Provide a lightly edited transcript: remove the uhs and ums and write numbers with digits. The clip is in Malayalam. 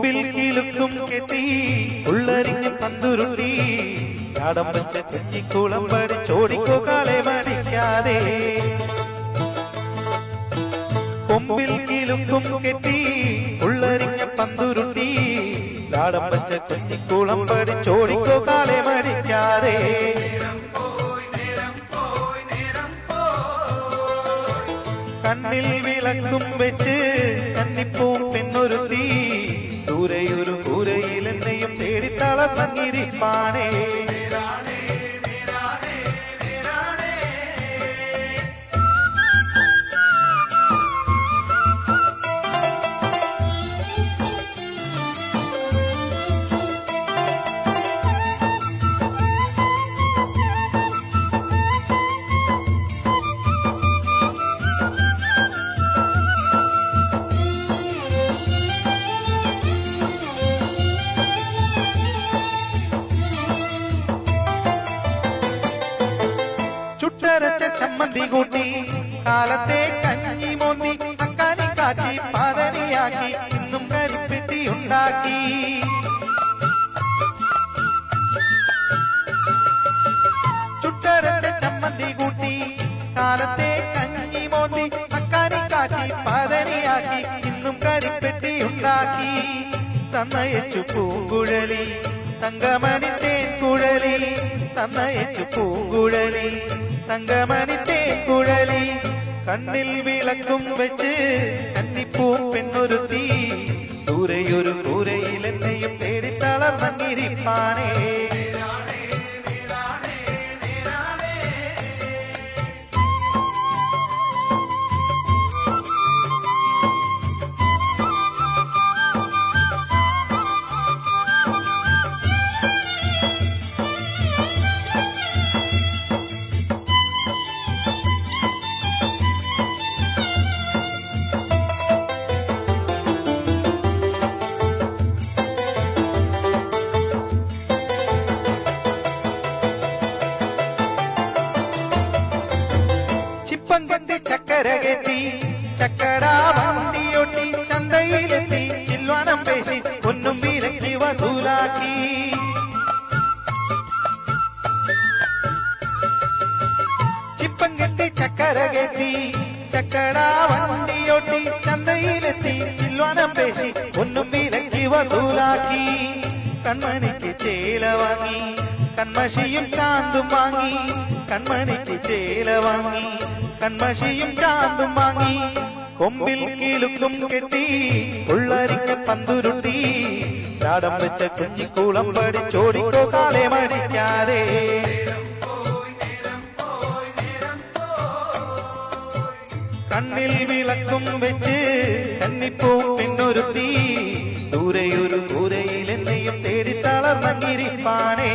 കൊമ്പിൽ കിലുക്കും കെട്ടി ഉള്ളരിഞ്ഞ് പന്തുരുട്ടി ചാടം വെച്ച കുഞ്ഞിക്കുളം പഠിച്ചോടിക്കോ കാലെ മടിക്കാതെ കൊമ്പിൽ കിലുക്കും കെട്ടി ഉള്ളരിഞ്ഞ പന്തുരുട്ടി ചാടം വെച്ച കുഞ്ഞിക്കുളം പഠിച്ചോടിക്കോ കാലെ മടിക്കാതെ കണ്ണിൽ വിളക്കും വെച്ച് കന്നിപ്പൂം പെണ്ണൊരുത്തി ദൂരെയൊരു കൂരയിൽ എന്നെയും തേടിത്തളർന്നിരിപ്പാണേ ചുട്ടരച്ച ചമ്മന്തി കൂട്ടി കാലത്തെ കഞ്ഞി മോന്തി അക്കാനി കാച്ചി പാതനിയാക്കി ഇന്നും കരിപ്പെട്ടി ഉണ്ടാക്കി ചുട്ടരച്ച ചമ്മന്തി കൂട്ടി കാലത്തെ കഞ്ഞി മോന്തി അക്കാനി കാച്ചി പാതനിയാക്കി ഇന്നും കരിപ്പെട്ടി ഉണ്ടാക്കി തന്നയച്ചു പൂങ്കുഴലി തങ്കമണി തേൻകുഴലി തന്നയച്ചു പൂങ്കുഴലി തങ്കമണി തേൻകുഴലി കണ്ണിൽ വിളക്കും വെച്ച് കന്നിപ്പൂ പെണ്ണൊരുത്തി ദൂരെയൊരു കൂരയിൽ എന്നെയും തേടിത്തളർന്നിരിപ്പാണേ ചിപ്പങ്കത്തി ചക്കര കയറ്റി ചക്കട വണ്ടിയൊട്ടി ചന്തയിലെത്തി ചില്വാനം പേശി പൊന്നും വിലക്കി വസൂലാക്കി ചിപ്പങ്കത്തി ചക്കര കയറ്റി ചക്കട വണ്ടിയൊട്ടി ചന്തയിലെത്തി ചില്വാനം പേശി പൊന്നും വിലക്കി വസൂലാക്കി കൺമണിക്ക് ചേല വാങ്ങി കൺമഷിയും ചാന്തും വാങ്ങി കൺമണിക്ക് ചേല വാങ്ങി കൺമഷിയും ചാന്തും വാങ്ങി കൊമ്പിൽ കിലുക്കും കെട്ടി ഉള്ളരിഞ്ഞ പന്തുരുട്ടി ചാടം വെച്ച കുഞ്ഞിക്കുളം പഠിച്ചോടിക്കോ കാലെ മടിക്കാതെ കണ്ണിൽ വിളക്കും വെച്ച് കന്നിപ്പൂ പെണ്ണൊരുത്തി ദൂരെയൊരു കൂരയിൽ എന്നെയും തേടിത്തളർന്നിരിപ്പാണേ